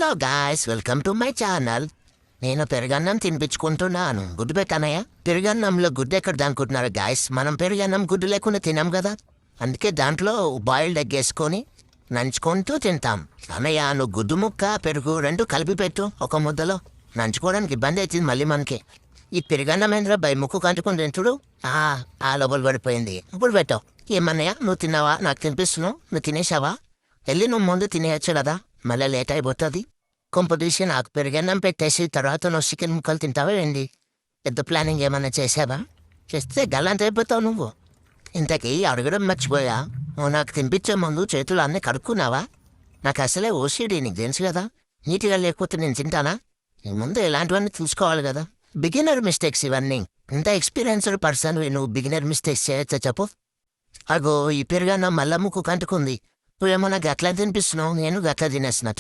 Hello guys, welcome to my channel. నేను పెరుగన్నం తినిపించుకుంటున్నాను. గుడ్డు పెట్టానయ్య. పెరుగన్నంలో గుడ్డు ఎక్కడ దానుకుంటున్నారు గాయ్స్? మనం పెరుగన్నం గుడ్డు లేకుండా తినాం కదా, అందుకే దాంట్లో బాయిల్డ్ ఎగ్ వేసుకొని నంచుకుంటూ తింటాం. అన్నయ్య, నువ్వు గుడ్డు ముక్క పెరుగు రెండు కలిపి పెట్టు ఒక ముద్దలో. నంచుకోవడానికి ఇబ్బంది అవుతుంది మళ్ళీ మనకి. ఈ పెరుగన్నం ఏంద్రా బై ముక్కు కంటుకుని తింటుడు. లోపల పడిపోయింది. ఇప్పుడు పెట్టావు. ఏమన్నయ్య, నువ్వు తిన్నావా? నాకు తినిపిస్తున్నావు. నువ్వు తినేసావా? వెళ్ళి నువ్వు ముందు తినేయచ్చు కదా, మళ్ళీ లేట్ అయిపోతుంది. కొంపదీసి నాకు పెరుగన్నం పెట్టేసి తర్వాత నువ్వు చికెన్ ముక్కలు తింటావా ఏంటి? పెద్ద ప్లానింగ్ ఏమన్నా చేసావా? చేస్తే గల్లంత అయిపోతావు నువ్వు. ఇంతకీ అడగడం మర్చిపోయా, నువ్వు నాకు తినిపించే ముందు చేతులు అన్నీ కడుక్కున్నావా? నాకు అసలే ఓసిడి, నీకు తెలుసు కదా. నీట్గా లేకపోతే నేను తింటానా? నీ ముందు ఇలాంటివన్నీ చూసుకోవాలి కదా. బిగినర్ మిస్టేక్స్ ఇవన్నీ. ఇంత ఎక్స్పీరియన్స్డ్ పర్సన్ నువ్వు బిగినర్ మిస్టేక్స్ చేయొచ్చా చెప్పు? అగో ఈ పెరుగన్నం మళ్ళా ముక్కు కంటుకుంది. నువ్వేమన్నా గట్లా తినిపిస్తున్నావు, నేను గట్లా తినేస్తున్నా.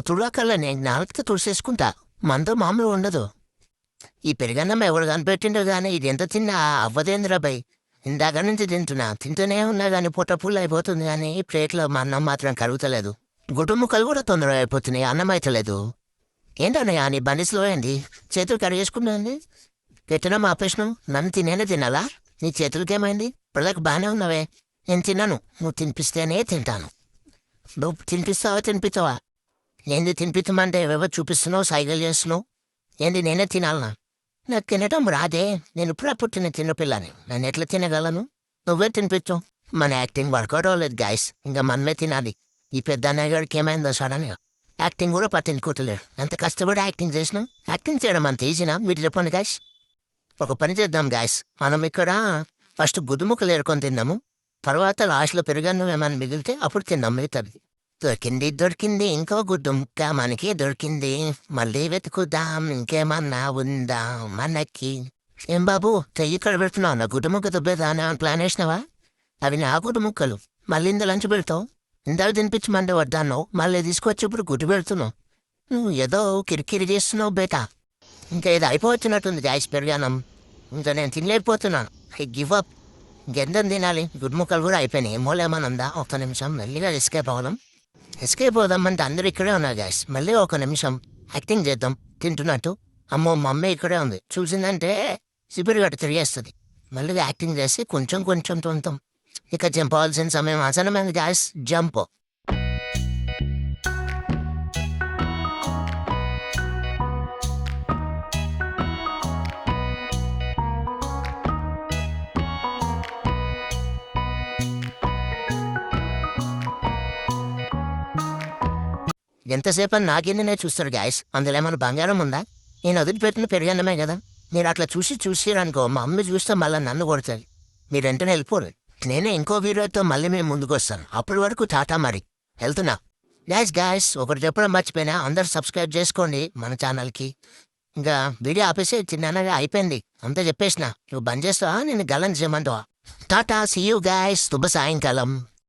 తుడకల్లా నేను నాలుగుతో తుడిసేసుకుంటా. మనతో మామూలు ఉండదు. ఈ పెరుగన్నం ఎవరు కనిపెట్టిండో గానీ ఇది ఎంత తిన్నా అవ్వదేంద్రా బై. ఇందాక నుంచి తింటూనే ఉన్నా కానీ పొట్ట పుల్ల అయిపోతుంది, కానీ ప్లేట్లో మా అన్నం మాత్రం కరుగుతలేదు. గుడ్డు ముక్కలు కూడా తొందరగా అయిపోతున్నాయి, అన్నం అయితలేదు. ఏంటన్నయ్యా నీ బండిస్లో ఏంటి? చేతులు కడిగేసుకున్నాండి. పెట్టడం ఆపేసినావు. నన్ను తినేనే తినాలా? నీ చేతులకేమైంది? ఇప్పటిదాకా బాగానే ఉన్నావే. నేను తిన్నాను, నువ్వు తినిపిస్తేనే తింటాను. నువ్వు తినిపిస్తావా? ఏంది తినిపించమంటే ఏవేవో చూపిస్తున్నావు, సైకిల్ చేస్తున్నావు. ఏంది నేనే తినాలనా? నాకు తినటం రాదే. నేను ఇప్పుడు పుట్టిన చిన్నపిల్లని, నన్ను ఎట్లా తినగలను? నువ్వే తినిపించావు. మన యాక్టింగ్ వర్కౌట్ అవ్వలేదు గాయస్, ఇంకా మనమే తినాలి. ఈ పెద్ద అన్నయ్య గారికి ఏమైందో సడన్గా యాక్టింగ్ కూడా పట్టించుకోవట్లేడు. ఎంత కష్టపడి యాక్టింగ్ చేసినాం. యాక్టింగ్ చేయడం అంత ఈజీనా మీరు చెప్పండి గాయస్. ఒక పని చేద్దాం గాయస్, మనం ఇక్కడ ఫస్ట్ గుడ్డు ముక్కలు ఏరుకొని తిన్నాము, తర్వాత లాస్ట్లో పెరుగన్నం ఏమైనా మిగిలితే అప్పుడు తిన్నాం మిగతాది. దొరికింది ఇంకో గుడ్డు ముక్క మనకి దొరికింది. మళ్ళీ వెతుకుదాం ఇంకేమన్నా ఉందా మనకి. ఏం బాబు, చెయ్యి ఇక్కడ పెడుతున్నావు? నా గుడ్డు ముక్క దుబ్బేదా అని ప్లాన్ వేసినావా? అవి నా గుడ్డు ముక్కలు. మళ్ళీ ఇంత లంచ్ పెడతావు. ఇందాక తినిపించమంటే వద్దన్నావు, మళ్ళీ తీసుకొచ్చి ఇప్పుడు గుడ్డు పెడుతున్నావు. నువ్వు ఏదో కిరికిరి చేస్తున్నావు బేటా. ఇంకా ఏదో అయిపోవచ్చినట్టుంది గాయస్ పెరుగన్నం. ఇంకా నేను తినలేకపోతున్నాను. I give up. ఇంకెంతం తినాలి? గుడ్డు ముక్కలు కూడా అయిపోయినాయి. ఏమోలేమని ఉందా? ఒక్క నిమిషం మెల్లిగా ఎస్కేప్ అవుదామంటే అందరూ ఇక్కడే ఉన్నారు గాయస్. మళ్ళీ ఒక నిమిషం యాక్టింగ్ చేద్దాం తింటున్నట్టు. అమ్మో మా అమ్మ ఇక్కడే ఉంది, చూసిందంటే సిపిరి గట్ట తిరిగేస్తుంది. మళ్ళీ యాక్టింగ్ చేసి కొంచెం తింటాం. ఇక చంపవలసిన సమయం ఆసనమైన గాయస్. జంప్. ఎంతసేపు అని నాకేందనే చూస్తారు గాయస్. అందులో ఏమైనా బంగారం ఉందా? నేను వదిలిపెట్టిన పెరుగన్నమే కదా. మీరు అట్లా చూసిరనుకో, మా అమ్మ చూస్తే మళ్ళీ నన్ను కొడుతుంది. మీరు వెంటనే వెళ్ళిపోరు. నేనే ఇంకో వీడియోతో మళ్ళీ మేము ముందుకు వస్తాను. అప్పటి వరకు టాటా, మరి వెళ్తున్నా. గాయస్ ఒకటి చెప్పడం మర్చిపోయినా, అందరు సబ్స్క్రైబ్ చేసుకోండి మన ఛానల్కి. ఇంకా వీడియో ఆపేసి చిన్నగా అయిపోయింది అంతే చెప్పేసిన. నువ్వు బంద్ చేస్తావా? నేను గల్లం చేయమంటావా? Tata, see you guys. శుభ సాయంకాలం.